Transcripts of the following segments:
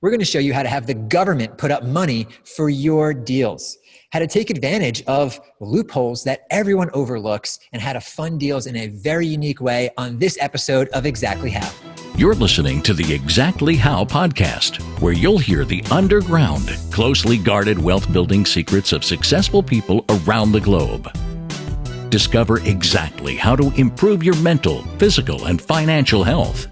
We're going to show you how to have the government put up money for your deals, how to take advantage of loopholes that everyone overlooks, and how to fund deals in a very unique way on this episode of Exactly How. You're listening to the Exactly How podcast, where you'll hear the underground, closely guarded wealth building secrets of successful people around the globe. Discover exactly how to improve your mental, physical, and financial health.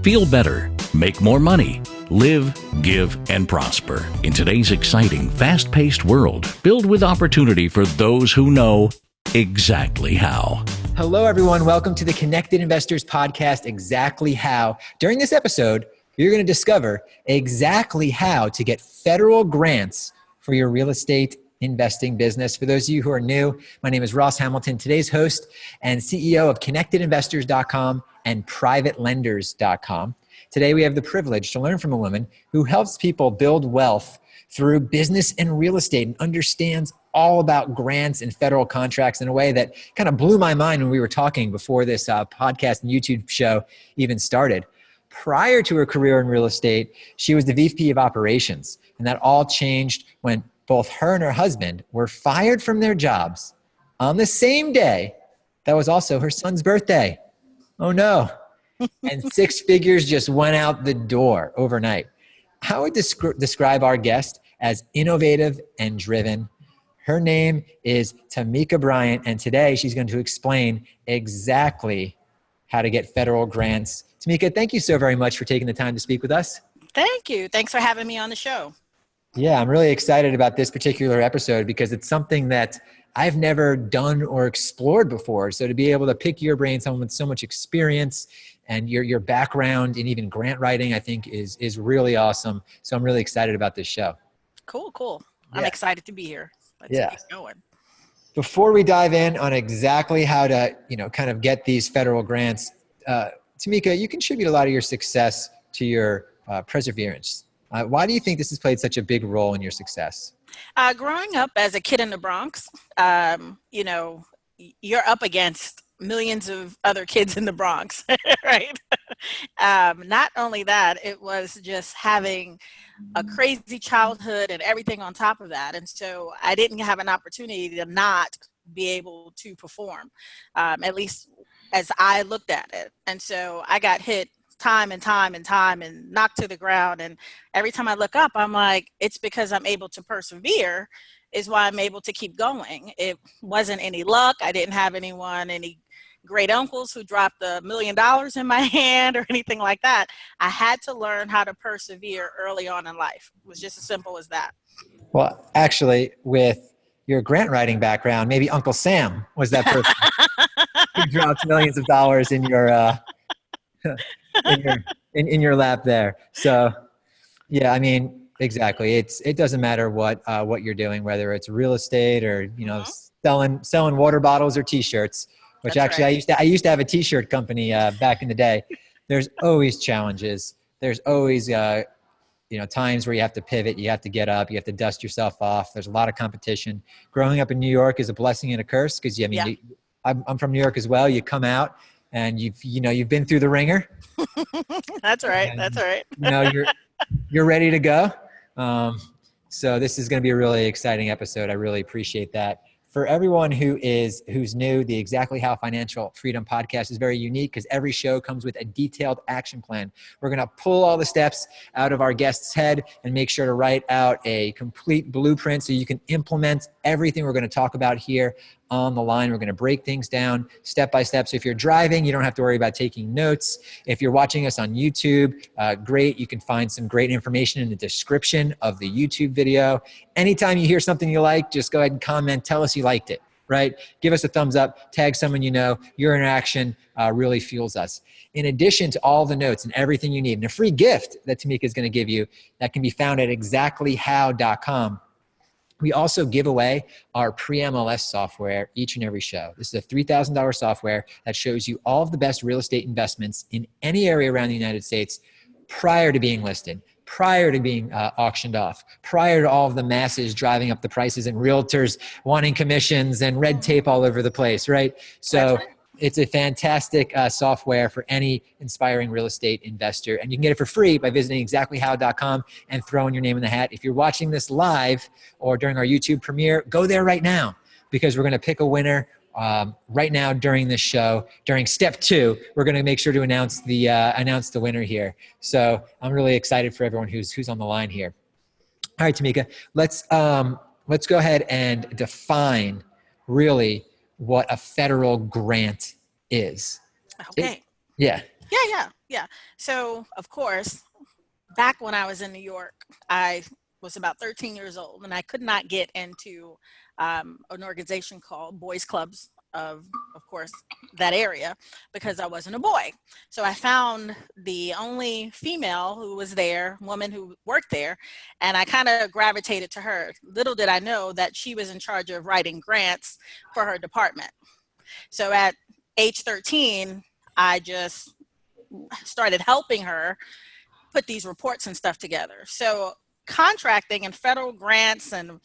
Feel better, make more money, live, give, and prosper in today's exciting, fast-paced world filled with opportunity for those who know exactly how. Hello, everyone. Welcome to the Connected Investors Podcast, Exactly How. During this episode, you're going to discover exactly how to get federal grants for your real estate investing business. For those of you who are new, my name is Ross Hamilton, today's host and CEO of ConnectedInvestors.com and PrivateLenders.com. Today, we have the privilege to learn from a woman who helps people build wealth through business and real estate and understands all about grants and federal contracts in a way that kind of blew my mind when we were talking before this podcast and YouTube show even started. Prior to her career in real estate, she was the VP of operations, and that all changed when both her and her husband were fired from their jobs on the same day that was also her son's birthday. Oh no. And six figures just went out the door overnight. I would describe our guest as innovative and driven. Her name is Tamika Bryant, and today she's going to explain exactly how to get federal grants. Tamika, thank you so very much for taking the time to speak with us. Thank you. Thanks for having me on the show. Yeah, I'm really excited about this particular episode because it's something that I've never done or explored before. So to be able to pick your brain, someone with so much experience and your background in even grant writing, I think is really awesome. So I'm really excited about this show. Cool. I'm excited to be here. Let's get going. Before we dive in on exactly how to, kind of get these federal grants, Tamika, you contribute a lot of your success to your perseverance. Why do you think this has played such a big role in your success? Growing up as a kid in the Bronx, you're up against millions of other kids in the Bronx, right? Not only that, it was just having a crazy childhood and everything on top of that. And so I didn't have an opportunity to not be able to perform, at least as I looked at it. And so I got hit time and knocked to the ground. And every time I look up, I'm like, it's because I'm able to persevere is why I'm able to keep going. It wasn't any luck. I didn't have any great uncles who dropped $1 million in my hand or anything like that. I had to learn how to persevere early on in life. It was just as simple as that. Well, actually, with your grant writing background, maybe Uncle Sam was that person who dropped millions of dollars in your in your lap there. So yeah, I mean, exactly. It doesn't matter what you're doing, whether it's real estate or, selling water bottles or t-shirts, which That's actually right. I used to have a t-shirt company back in the day. There's always challenges. There's always times where you have to pivot, you have to get up, you have to dust yourself off. There's a lot of competition. Growing up in New York is a blessing and a curse because I'm from New York as well. You come out and you've been through the ringer. That's right. And, That's right. You're ready to go. So this is going to be a really exciting episode. I really appreciate that. For everyone who's new, the Exactly How Financial Freedom Podcast is very unique because every show comes with a detailed action plan. We're going to pull all the steps out of our guest's head and make sure to write out a complete blueprint so you can implement everything we're going to talk about here on the line. We're going to break things down step by step. So if you're driving, you don't have to worry about taking notes. If you're watching us on YouTube, great. You can find some great information in the description of the YouTube video. Anytime you hear something you like, just go ahead and comment. Tell us you liked it, right? Give us a thumbs up, tag someone you know. Your interaction really fuels us. In addition to all the notes and everything you need, and a free gift that Tamika is going to give you that can be found at exactlyhow.com. We also give away our Pre-MLS software each and every show. This is a $3,000 software that shows you all of the best real estate investments in any area around the United States prior to being listed, prior to being auctioned off, prior to all of the masses driving up the prices and realtors wanting commissions and red tape all over the place, right? So It's a fantastic software for any inspiring real estate investor. And you can get it for free by visiting exactlyhow.com and throwing your name in the hat. If you're watching this live or during our YouTube premiere, go there right now, because we're going to pick a winner right now during this show. During step 2, we're going to make sure to announce the winner here. So I'm really excited for everyone who's on the line here. All right, Tamika, let's go ahead and define really what a federal grant is. Okay. Yeah. Yeah. So, of course, back when I was in New York, I was about 13 years old, and I could not get into an organization called Boys Clubs of course, that area, because I wasn't a boy. So I found the only female who was there, woman who worked there, and I kind of gravitated to her. Little did I know that she was in charge of writing grants for her department. So at age 13, I just started helping her put these reports and stuff together. So contracting and federal grants and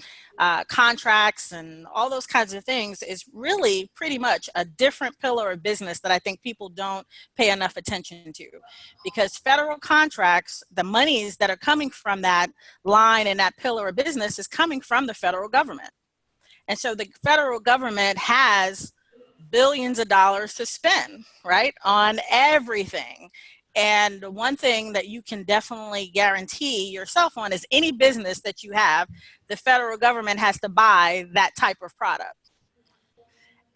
contracts and all those kinds of things is really pretty much a different pillar of business that I think people don't pay enough attention to, because federal contracts, the monies that are coming from that line and that pillar of business is coming from the federal government. And so the federal government has billions of dollars to spend, right, on everything. And the one thing that you can definitely guarantee yourself on is any business that you have, the federal government has to buy that type of product.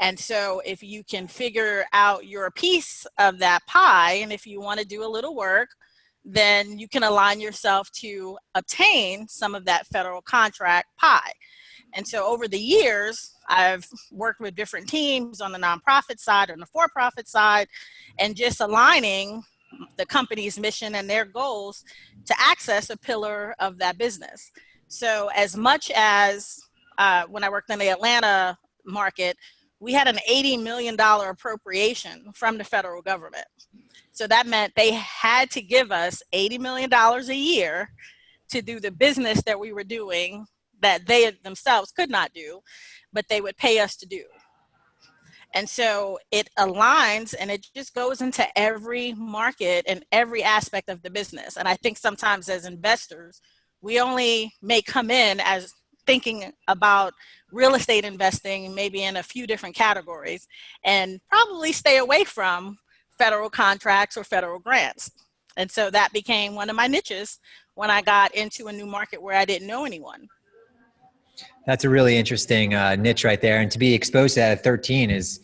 And so if you can figure out your piece of that pie, and if you want to do a little work, then you can align yourself to obtain some of that federal contract pie. And so over the years, I've worked with different teams on the nonprofit side and the for-profit side, and just aligning the company's mission and their goals to access a pillar of that business. So as much as when I worked in the Atlanta market, we had an $80 million appropriation from the federal government. So that meant they had to give us $80 million a year to do the business that we were doing that they themselves could not do, but they would pay us to do. And so it aligns, and it just goes into every market and every aspect of the business. And I think sometimes as investors, we only may come in as thinking about real estate investing, maybe in a few different categories, and probably stay away from federal contracts or federal grants. And so that became one of my niches when I got into a new market where I didn't know anyone. That's a really interesting niche right there, and to be exposed to that at 13 is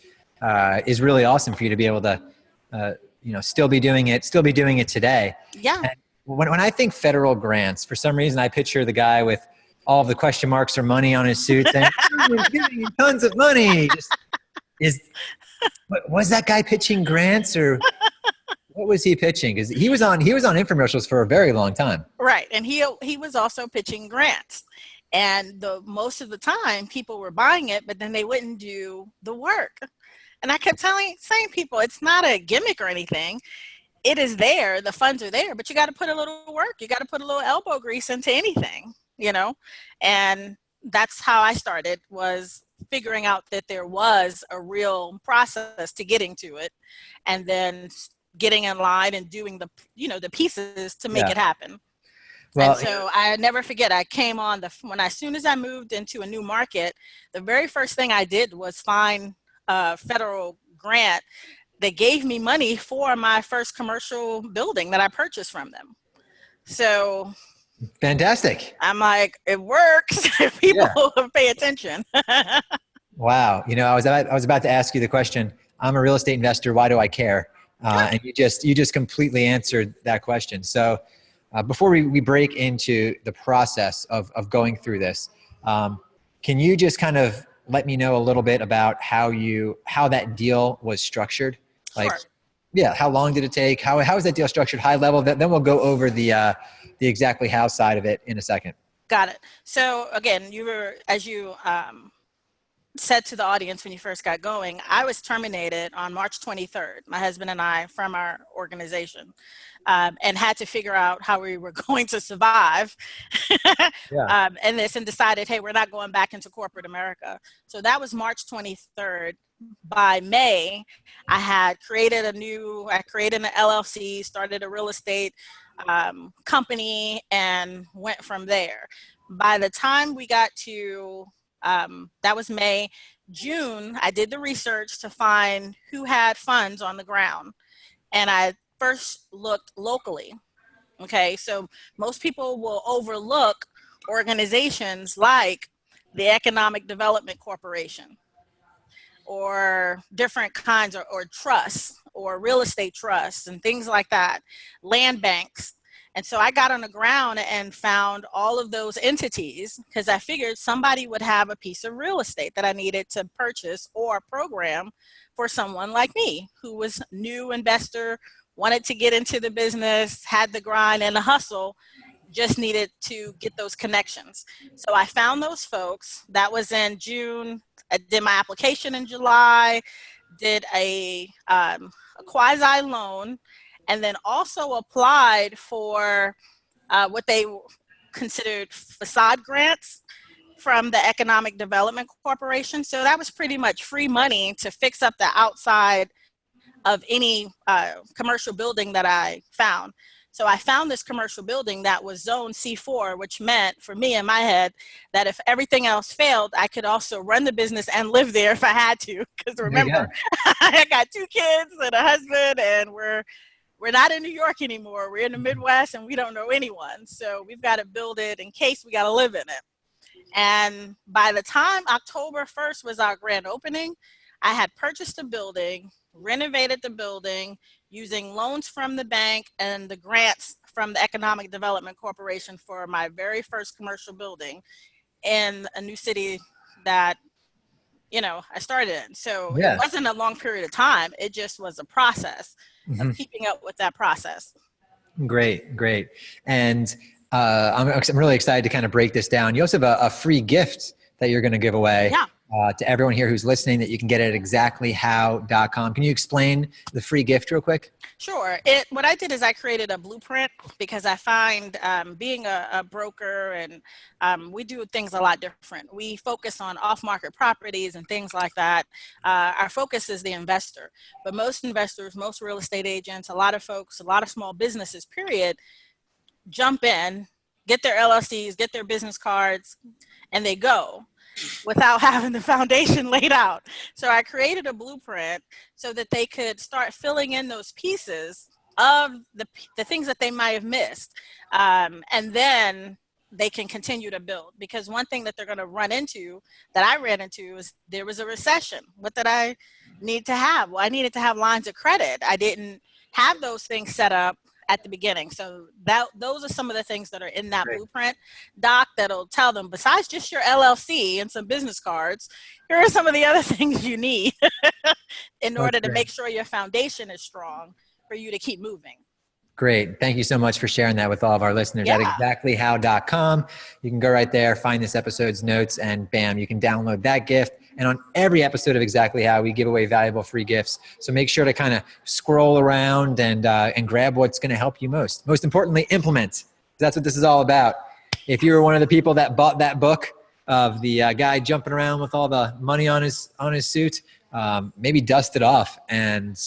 really awesome for you to be able to, still be doing it today. Yeah. And when I think federal grants, for some reason I picture the guy with all of the question marks or money on his suit saying, "I'm giving you tons of money." Was that guy pitching grants, or what was he pitching? Because he was on infomercials for a very long time. Right, and he was also pitching grants. And most of the time, people were buying it, but then they wouldn't do the work. And I kept saying people, it's not a gimmick or anything. It is there. The funds are there, but you got to put a little work. You got to put a little elbow grease into anything, And that's how I started, was figuring out that there was a real process to getting to it, and then getting in line and doing the pieces to make it happen. Well, and so I never forget, I came on as soon as I moved into a new market, the very first thing I did was find a federal grant that gave me money for my first commercial building that I purchased from them. So fantastic. I'm like, it works. People pay attention. Wow. I was about to ask you the question, I'm a real estate investor, why do I care? And you just completely answered that question. So before we break into the process of going through this, can you just kind of let me know a little bit about how that deal was structured? Like, sure. Yeah, how long did it take? How is that deal structured, high level? Then we'll go over the exactly how side of it in a second. Got it. So again, as you said to the audience when you first got going, I was terminated on March 23rd, my husband and I, from our organization, and had to figure out how we were going to survive Yeah. and this, and decided, hey, we're not going back into corporate America. So that was March 23rd. By May, I created an LLC, started a real estate company, and went from there. By the time we got to, that was May, June, I did the research to find who had funds on the ground. And I first looked locally. Okay, so most people will overlook organizations like the Economic Development Corporation or different kinds, or trusts or real estate trusts and things like that, land banks. And so I got on the ground and found all of those entities because I figured somebody would have a piece of real estate that I needed to purchase or program for someone like me who was new investor, wanted to get into the business, had the grind and the hustle, just needed to get those connections. So I found those folks. That was in June. I did my application in July, did a quasi loan, and then also applied for what they considered facade grants from the Economic Development Corporation. So that was pretty much free money to fix up the outside of any commercial building that I found. So I found this commercial building that was zone C4, which meant for me in my head that if everything else failed, I could also run the business and live there if I had to. Because There you go. remember, I got 2 kids and a husband, and we're not in New York anymore. We're in the Midwest and we don't know anyone. So we've got to build it in case we got to live in it. And by the time October 1st was our grand opening, I had purchased a building, renovated the building using loans from the bank and the grants from the Economic Development Corporation for my very first commercial building in a new city that, I started in. So it Yeah. wasn't a long period of time. It just was a process of Mhm. keeping up with that process. Great, great. And I'm really excited to kind of break this down. You also have a free gift that you're going to give away Yeah. to everyone here who's listening that you can get at exactlyhow.com. Can you explain the free gift real quick? Sure. What I did is I created a blueprint because I find being a broker and we do things a lot different. We focus on off-market properties and things like that. Our focus is the investor, but most investors, most real estate agents, a lot of folks, a lot of small businesses, period, jump in, get their LLCs, get their business cards, and they go without having the foundation laid out. So I created a blueprint so that they could start filling in those pieces of the things that they might have missed. And then they can continue to build, because one thing that they're going to run into, that I ran into, is there was a recession. What did I need to have? Well, I needed to have lines of credit. I didn't have those things set up at the beginning. So those are some of the things that are in that Great. blueprint doc that'll tell them, besides just your LLC and some business cards, here are some of the other things you need in That's order to great. make sure your foundation is strong for you to keep moving. Great. Thank you so much for sharing that with all of our listeners at Yeah. exactlyhow.com. You can go right there, find this episode's notes, and bam, you can download that gift. And on every episode of Exactly How, we give away valuable free gifts. So make sure to kind of scroll around and grab what's going to help you most. Most importantly, implement. That's what this is all about. If you were one of the people that bought that book of the guy jumping around with all the money on his suit, maybe dust it off and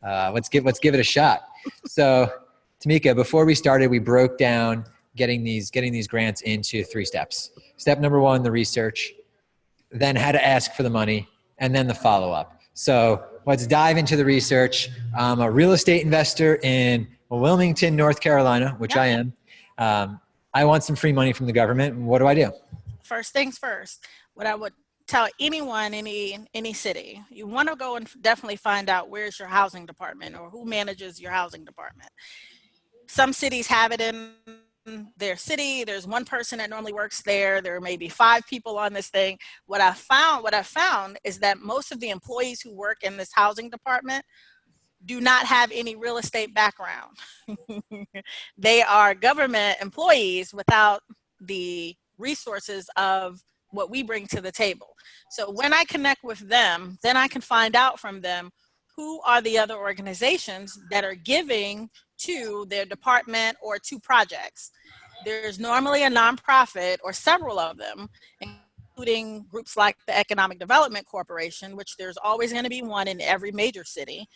let's give it a shot. So, Tamika, before we started, we broke down getting these grants into 3 steps. Step number 1, the research, then how to ask for the money, and then the follow-up. So let's dive into the research. I'm a real estate investor in Wilmington, North Carolina, which Yep. I am. I want some free money from the government. What do I do? First things first, what I would tell anyone, any city, you want to go and definitely find out where's your housing department or who manages your housing department. Some cities have it in their city. There's one person that normally works there. There may be 5 people on this thing. What I found is that most of the employees who work in this housing department do not have any real estate background. They are government employees without the resources of what we bring to the table. So when I connect with them, then I can find out from them who are the other organizations that are giving to their department or to projects. There's normally a nonprofit or several of them, including groups like the Economic Development Corporation, which there's always going to be one in every major city.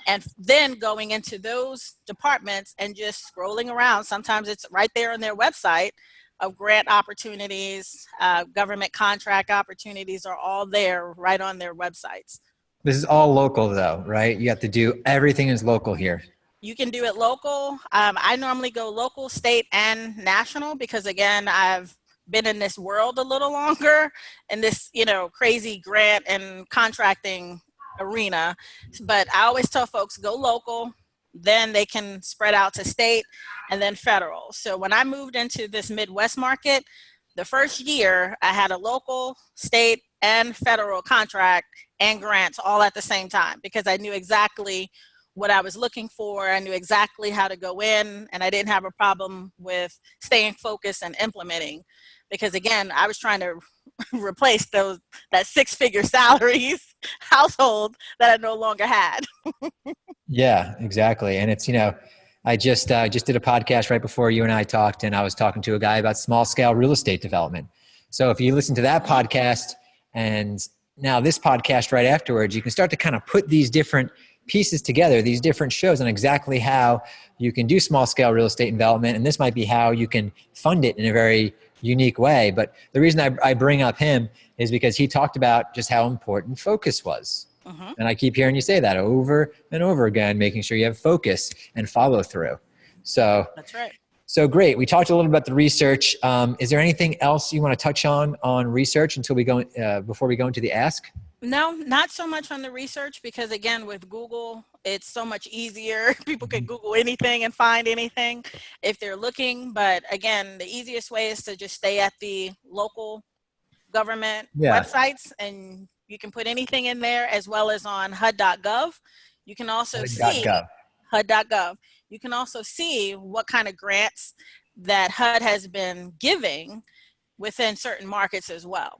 And then going into those departments and just scrolling around, sometimes it's right there on their website of grant opportunities, government contract opportunities are all there right on their websites. This is all local though, right? You have to do everything is local here. You can do it local. I normally go local, state, and national because again, I've been in this world a little longer in this, crazy grant and contracting arena. But I always tell folks go local, then they can spread out to state and then federal. So when I moved into this Midwest market, the first year I had a local, state, and federal contract and grants all at the same time because I knew exactly what I was looking for. I knew exactly how to go in, and I didn't have a problem with staying focused and implementing because again, I was trying to replace that 6-figure salaries household that I no longer had. Yeah, exactly. And it's, I just did a podcast right before you and I talked, and I was talking to a guy about small scale real estate development. So if you listen to that podcast and now this podcast right afterwards, you can start to kind of put these different pieces together, these different shows on exactly how you can do small scale real estate development. And this might be how you can fund it in a very unique way. But the reason I bring up him is because he talked about just how important focus was. Uh-huh. And I keep hearing you say that over and over again, making sure you have focus and follow through. So that's right. So great. We talked a little about the research. Is there anything else you want to touch on research until we go before we go into the ask? No, not so much on the research because again, with Google, it's so much easier. People can Google anything and find anything if they're looking. But again, the easiest way is to just stay at the local government websites, and you can put anything in there as well as on HUD.gov. You can also see HUD.gov. You can also see what kind of grants that HUD has been giving within certain markets as well.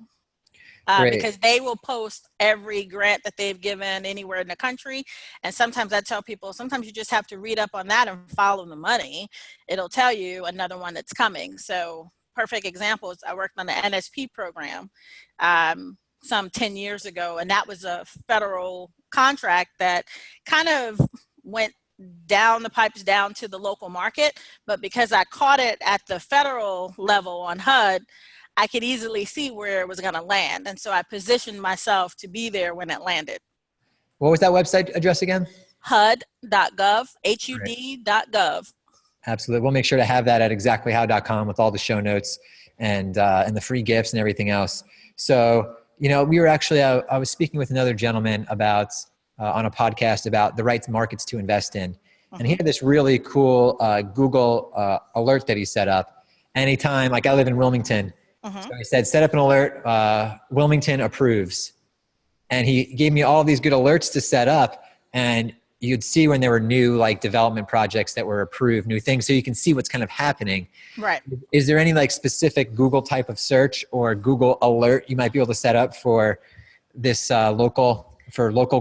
Because they will post every grant that they've given anywhere in the country. And sometimes I tell people, sometimes you just have to read up on that and follow the money. It'll tell you another one that's coming. So perfect example is I worked on the NSP program some 10 years ago, and that was a federal contract that kind of went down the pipes down to the local market. But because I caught it at the federal level on HUD, I could easily see where it was going to land. And so I positioned myself to be there when it landed. What was that website address again? HUD.gov, HUD.gov. Absolutely. We'll make sure to have that at exactlyhow.com with all the show notes and the free gifts and everything else. So, we were actually, I was speaking with another gentleman about, on a podcast about the right markets to invest in. Uh-huh. And he had this really cool Google alert that he set up. Anytime, like I live in Wilmington, so he said, set up an alert, Wilmington approves. And he gave me all these good alerts to set up, and you'd see when there were new development projects that were approved, new things, so you can see what's kind of happening. Right. Is there any specific Google type of search or Google alert you might be able to set up for this local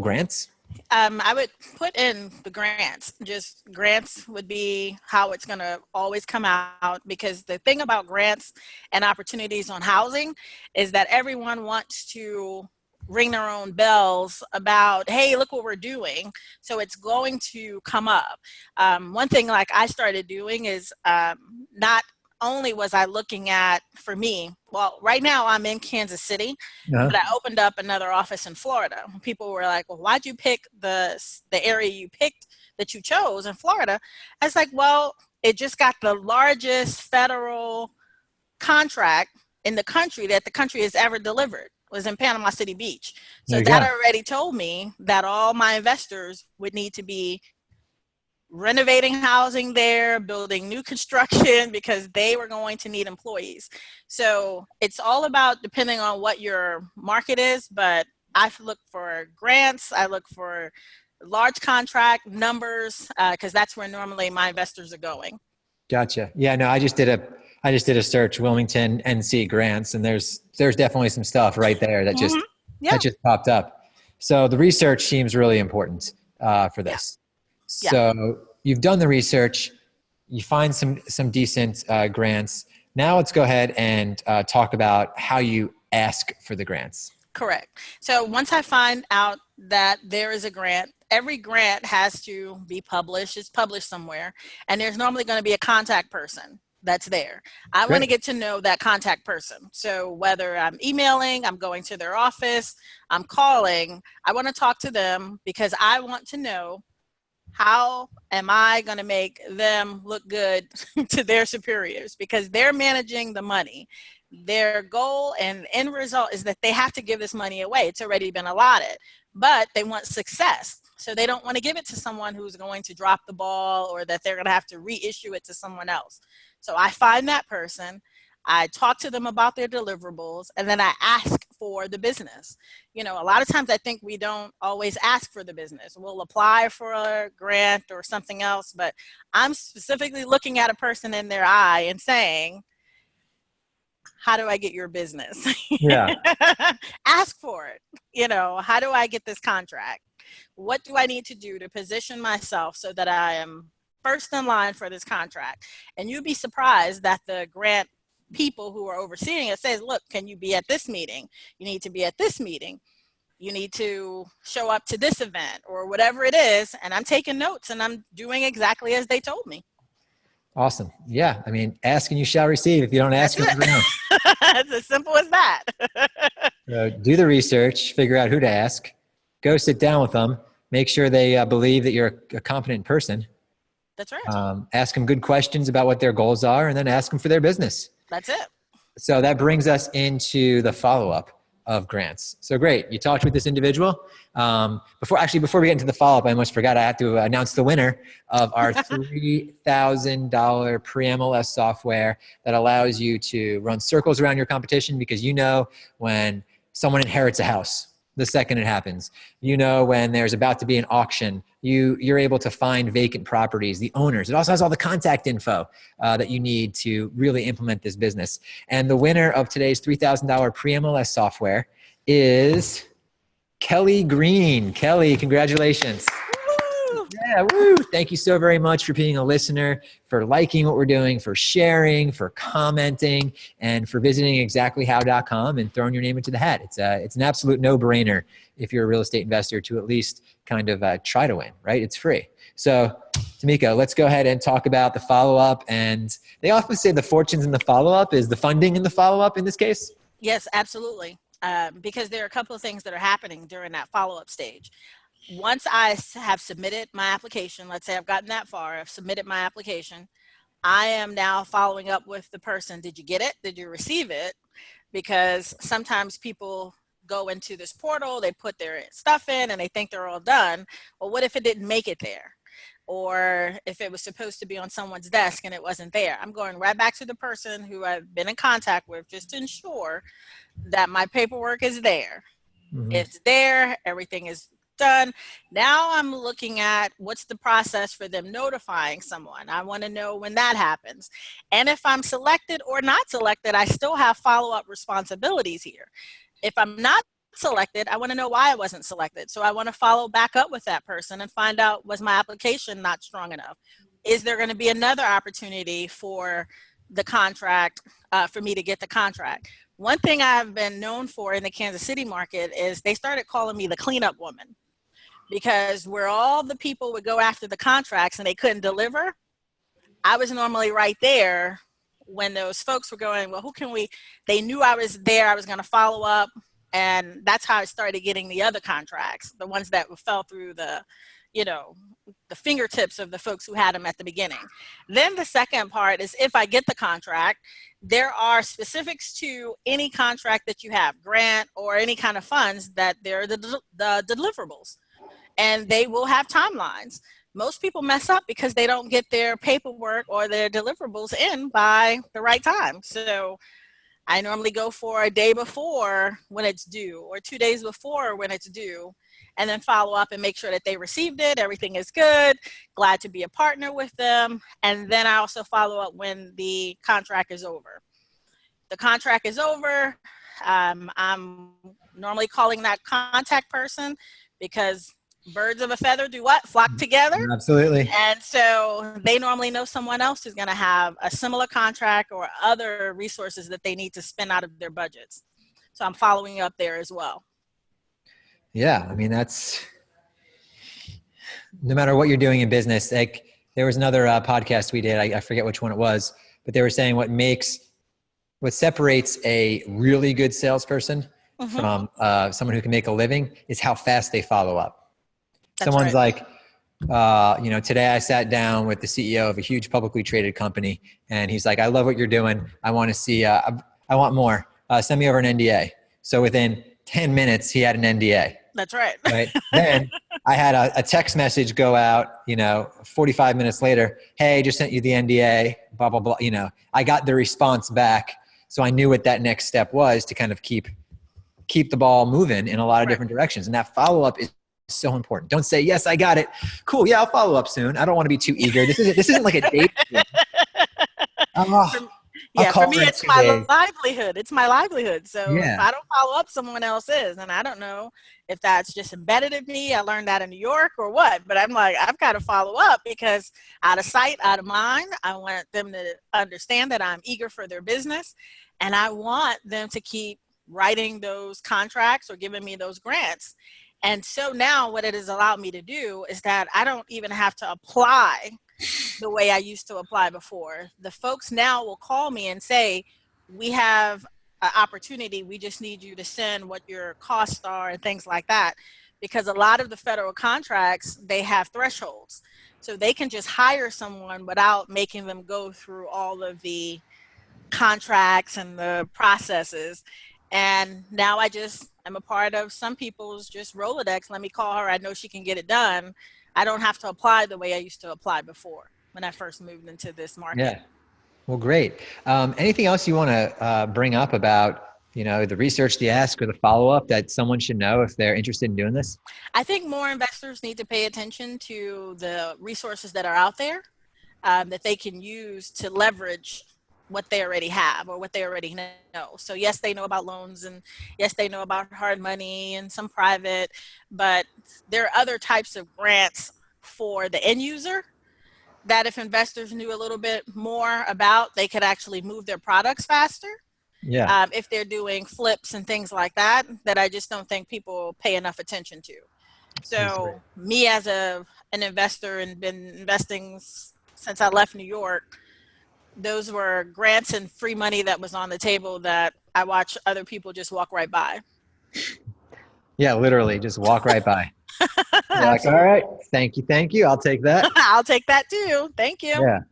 grants? I would put in the grants. Just grants would be how it's going to always come out, because the thing about grants and opportunities on housing is that everyone wants to ring their own bells about, hey, look what we're doing. So it's going to come up. One thing I started doing is not only was I looking at, for me, well, right now I'm in Kansas City, but I opened up another office in Florida. People were like, well, why'd you pick the area you picked that you chose in Florida? I was like, well, it just got the largest federal contract in the country that the country has ever delivered. Was in Panama City Beach. So that already told me that all my investors would need to be renovating housing there, building new construction, because they were going to need employees. So it's all about depending on what your market is, but I look for grants, I look for large contract numbers, because that's where normally my investors are going. Gotcha. Yeah, no, I I just did a search, Wilmington NC grants, and there's definitely some stuff right there that Mm-hmm. Yeah. just popped up. So the research seems really important for Yeah. this. Yeah. So you've done the research, you find some decent grants. Now let's go ahead and talk about how you ask for the grants. Correct. So once I find out that there is a grant, every grant has to be published. It's published somewhere, and there's normally going to be a contact person that's there. I want to Great. get to know that contact person. So whether I'm emailing, I'm going to their office, I'm calling, I want to talk to them because I want to know how am I going to make them look good to their superiors, because they're managing the money. Their goal and end result is that they have to give this money away. It's already been allotted, but they want success. So they don't want to give it to someone who's going to drop the ball, or that they're going to have to reissue it to someone else. So I find that person, I talk to them about their deliverables, and then I ask for the business. A lot of times I think we don't always ask for the business. We'll apply for a grant or something else, but I'm specifically looking at a person in their eye and saying, how do I get your business? Yeah. Ask for it. How do I get this contract? What do I need to do to position myself so that I am first in line for this contract? And you'd be surprised that the grant people who are overseeing it says, look, can you be at this meeting? You need to be at this meeting. You need to show up to this event, or whatever it is. And I'm taking notes and I'm doing exactly as they told me. Awesome. Yeah. I mean, ask and you shall receive. If you don't ask, you'll never know. It's as simple as that. So do the research, figure out who to ask, go sit down with them, make sure they believe that you're a competent person. That's right. Ask them good questions about what their goals are, and then ask them for their business. That's it. So that brings us into the follow-up of grants. So great. You talked with this individual. Before we get into the follow-up, I almost forgot I have to announce the winner of our $3,000 pre-MLS software that allows you to run circles around your competition, because when someone inherits a house the second it happens. When there's about to be an auction, you're able to find vacant properties, the owners. It also has all the contact info that you need to really implement this business. And the winner of today's $3,000 pre-MLS software is Kelly Green. Kelly, congratulations. Yeah, woo. Thank you so very much for being a listener, for liking what we're doing, for sharing, for commenting, and for visiting exactlyhow.com and throwing your name into the hat. It's an absolute no-brainer if you're a real estate investor to at least kind of try to win, right? It's free. So, Tamika, let's go ahead and talk about the follow-up. And they often say the fortunes in the follow-up is the funding in the follow-up in this case? Yes, absolutely. Because there are a couple of things that are happening during that follow-up stage. Once I have submitted my application, let's say I've gotten that far, I've submitted my application, I am now following up with the person. Did you get it? Did you receive it? Because sometimes people go into this portal, they put their stuff in and they think they're all done. Well, what if it didn't make it there? Or if it was supposed to be on someone's desk and it wasn't there? I'm going right back to the person who I've been in contact with just to ensure that my paperwork is there. Mm-hmm. It's there, everything is done. Now I'm looking at what's the process for them notifying someone. I want to know when that happens. And if I'm selected or not selected, I still have follow-up responsibilities here. If I'm not selected, I want to know why I wasn't selected. So I want to follow back up with that person and find out, was my application not strong enough? Is there going to be another opportunity for the contract, for me to get the contract? One thing I've been known for in the Kansas City market is they started calling me the cleanup woman, because where all the people would go after the contracts and they couldn't deliver, I was normally right there when those folks were going, well, they knew I was there, I was going to follow up. And that's how I started getting the other contracts, the ones that fell through the fingertips of the folks who had them at the beginning. Then the second part is, if I get the contract, there are specifics to any contract that you have, grant or any kind of funds, that they're the deliverables. And they will have timelines. Most people mess up because they don't get their paperwork or their deliverables in by the right time. So I normally go for a day before when it's due or 2 days before when it's due, and then follow up and make sure that they received it. Everything is good. Glad to be a partner with them. And then I also follow up when the contract is over. The contract is over. I'm normally calling that contact person because birds of a feather do what? Flock together. Absolutely. And so they normally know someone else who's going to have a similar contract or other resources that they need to spend out of their budgets. So I'm following up there as well. Yeah. I mean, that's no matter what you're doing in business. Like there was another podcast we did. I forget which one it was, but they were saying what separates a really good salesperson from someone who can make a living is how fast they follow up. That's Someone's right. like, today I sat down with the CEO of a huge publicly traded company, and he's like, I love what you're doing. I want to see, I want more. Send me over an NDA. So within 10 minutes, he had an NDA. That's right. Right. Then I had a text message go out, 45 minutes later. Hey, just sent you the NDA, blah, blah, blah. I got the response back. So I knew what that next step was to kind of keep the ball moving in a lot of different directions. And that follow-up is so important. Don't say, yes, I got it. Cool. Yeah, I'll follow up soon. I don't want to be too eager. This isn't like a date. For me, it's my livelihood. It's my livelihood. So if I don't follow up, someone else is. And I don't know if that's just embedded in me. I learned that in New York or what. But I'm like, I've got to follow up because out of sight, out of mind, I want them to understand that I'm eager for their business. And I want them to keep writing those contracts or giving me those grants. And so now what it has allowed me to do is that I don't even have to apply the way I used to apply before. The folks now will call me and say, we have an opportunity. We just need you to send what your costs are and things like that. Because a lot of the federal contracts, they have thresholds. So they can just hire someone without making them go through all of the contracts and the processes. And now I'm a part of some people's just Rolodex. Let me call her. I know she can get it done. I don't have to apply the way I used to apply before when I first moved into this market. Yeah. Well, great. Anything else you want to bring up about, the research, the ask, or the follow-up that someone should know if they're interested in doing this? I think more investors need to pay attention to the resources that are out there that they can use to leverage what they already have or what they already know. So yes, they know about loans, and yes, they know about hard money and some private, but there are other types of grants for the end user that if investors knew a little bit more about, they could actually move their products faster. Yeah. If they're doing flips and things like that, that I just don't think people pay enough attention to. So me as an investor and been investing since I left New York, those were grants and free money that was on the table that I watch other people just walk right by. Yeah, literally just walk right by. You're like, all right, thank you. I'll take that. I'll take that too. Thank you. Yeah.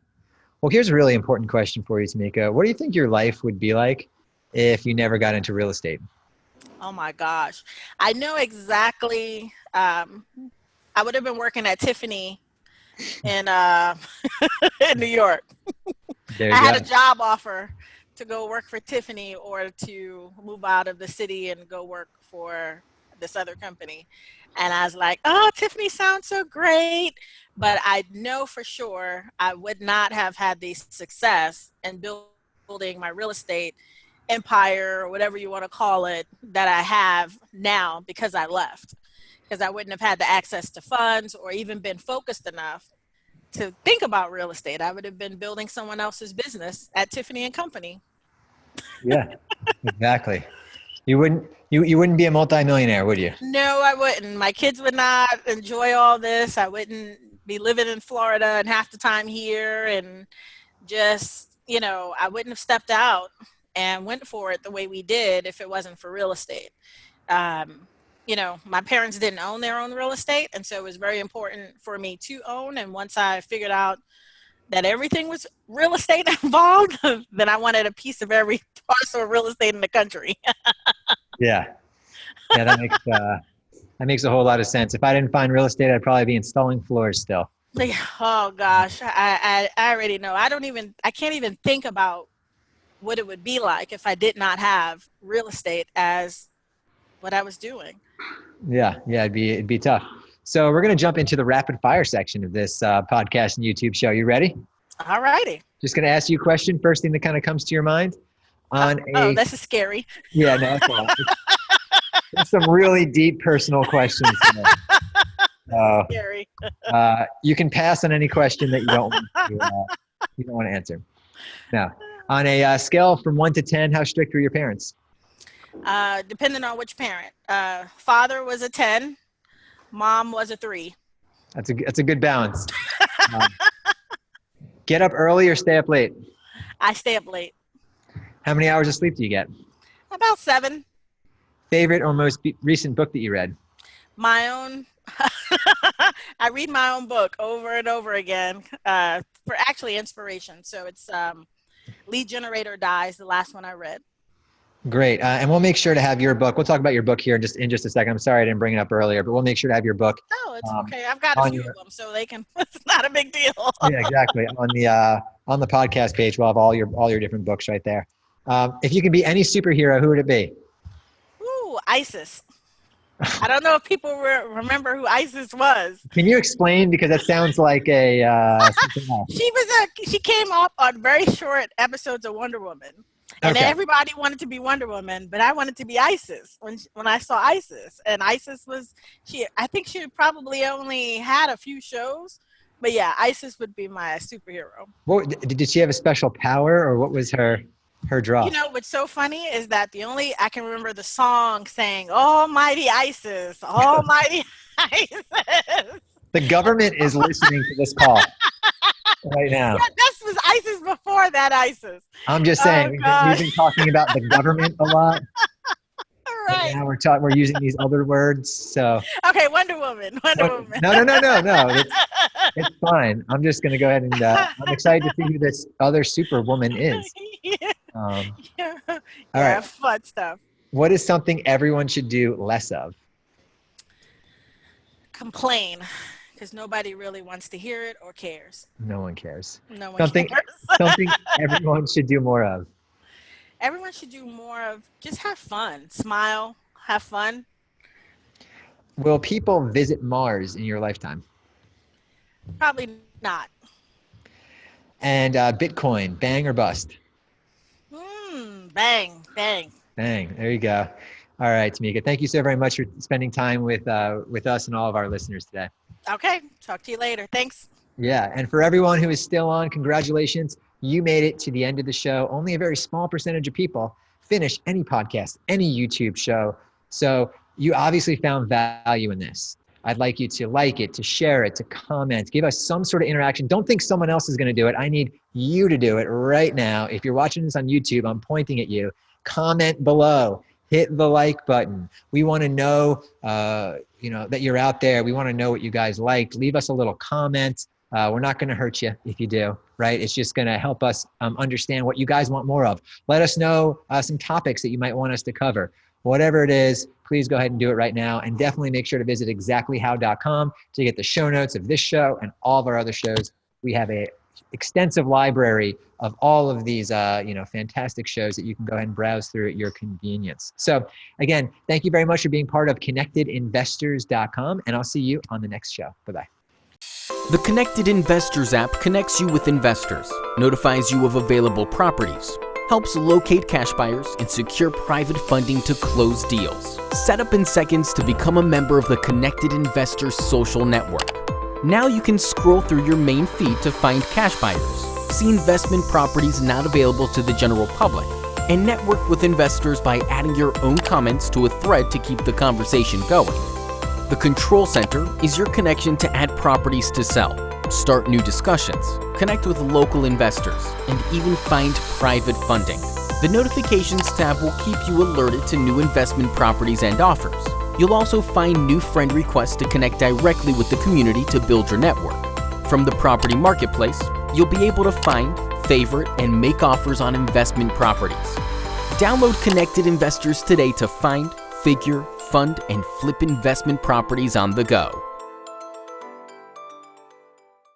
Well, here's a really important question for you, Tamika. What do you think your life would be like if you never got into real estate? Oh my gosh. I know exactly. I would have been working at Tiffany in in New York. I had a job offer to go work for Tiffany or to move out of the city and go work for this other company. And I was like, oh, Tiffany sounds so great. But I know for sure I would not have had the success in building my real estate empire or whatever you want to call it that I have now because I left. Because I wouldn't have had the access to funds or even been focused enough to think about real estate. I would have been building someone else's business at Tiffany and Company. Yeah, exactly. You wouldn't be a multimillionaire, would you? No, I wouldn't. My kids would not enjoy all this. I wouldn't be living in Florida and half the time here, and just, I wouldn't have stepped out and went for it the way we did if it wasn't for real estate. My parents didn't own their own real estate, and so it was very important for me to own. And once I figured out that everything was real estate involved, then I wanted a piece of every parcel of real estate in the country. Yeah, that makes a whole lot of sense. If I didn't find real estate, I'd probably be installing floors still. Oh gosh, I already know. I can't even think about what it would be like if I did not have real estate as what I was doing. Yeah, it'd be tough. So we're going to jump into the rapid fire section of this podcast and YouTube show. You ready? All righty. Just going to ask you a question. First thing that kind of comes to your mind. This is scary. Yeah, no, that's all. There's some really deep personal questions today. Scary. You can pass on any question that you don't want to answer. Now, on a scale from 1 to 10, how strict were your parents? Depending on which parent. Father was a 10. Mom was a 3. That's a good balance. Get up early or stay up late? I stay up late. How many hours of sleep do you get? About 7. Favorite or most recent book that you read? My own. I read my own book over and over again for actually inspiration. So it's Lead Generator Dies, the last one I read. Great. And we'll make sure to have your book. We'll talk about your book here in just a second. I'm sorry I didn't bring it up earlier, but we'll make sure to have your book. Oh, it's okay. I've got a few of them, so they can. It's not a big deal. Yeah, exactly. On the podcast page, we'll have all your different books right there. If you could be any superhero, who would it be? Ooh, ISIS. I don't know if people remember who ISIS was. Can you explain? Because that sounds like a something else. She came up on very short episodes of Wonder Woman. And everybody wanted to be Wonder Woman, but I wanted to be Isis when I saw Isis. And Isis was, I think she probably only had a few shows. But yeah, Isis would be my superhero. Did she have a special power, or what was her draw? You know, what's so funny is that I can remember the song saying, Almighty Isis, Almighty Isis. The government is listening to this call right now. Yeah, this was ISIS before that ISIS. I'm just saying, we've been talking about the government a lot. Right. Now we're using these other words. So okay, Wonder Woman. No. It's fine. I'm just going to go ahead and I'm excited to see who this other superwoman is. All right. Fun stuff. What is something everyone should do less of? Complain, because nobody really wants to hear it or cares. No one cares. No one cares. Something everyone should do more of. Everyone should do more of just have fun, smile, have fun. Will people visit Mars in your lifetime? Probably not. And Bitcoin, bang or bust? Bang. Bang. There you go. All right, Tamika. Thank you so very much for spending time with us and all of our listeners today. Okay. Talk to you later. Thanks. Yeah. And for everyone who is still on, congratulations. You made it to the end of the show. Only a very small percentage of people finish any podcast, any YouTube show. So you obviously found value in this. I'd like you to like it, to share it, to comment, give us some sort of interaction. Don't think someone else is going to do it. I need you to do it right now. If you're watching this on YouTube, I'm pointing at you. Comment below. Hit the like button. We want to know, that you're out there. We want to know what you guys liked. Leave us a little comment. We're not going to hurt you if you do, right? It's just going to help us understand what you guys want more of. Let us know some topics that you might want us to cover. Whatever it is, please go ahead and do it right now. And definitely make sure to visit exactlyhow.com to get the show notes of this show and all of our other shows. We have a extensive library of all of these, fantastic shows that you can go ahead and browse through at your convenience. So again, thank you very much for being part of connectedinvestors.com, and I'll see you on the next show. Bye-bye. The Connected Investors app connects you with investors, notifies you of available properties, helps locate cash buyers, and secure private funding to close deals. Set up in seconds to become a member of the Connected Investors social network. Now you can scroll through your main feed to find cash buyers, see investment properties not available to the general public, and network with investors by adding your own comments to a thread to keep the conversation going. The Control Center is your connection to add properties to sell, start new discussions, connect with local investors, and even find private funding. The Notifications tab will keep you alerted to new investment properties and offers. You'll also find new friend requests to connect directly with the community to build your network. From the property marketplace, you'll be able to find, favorite, and make offers on investment properties. Download Connected Investors today to find, figure, fund, and flip investment properties on the go.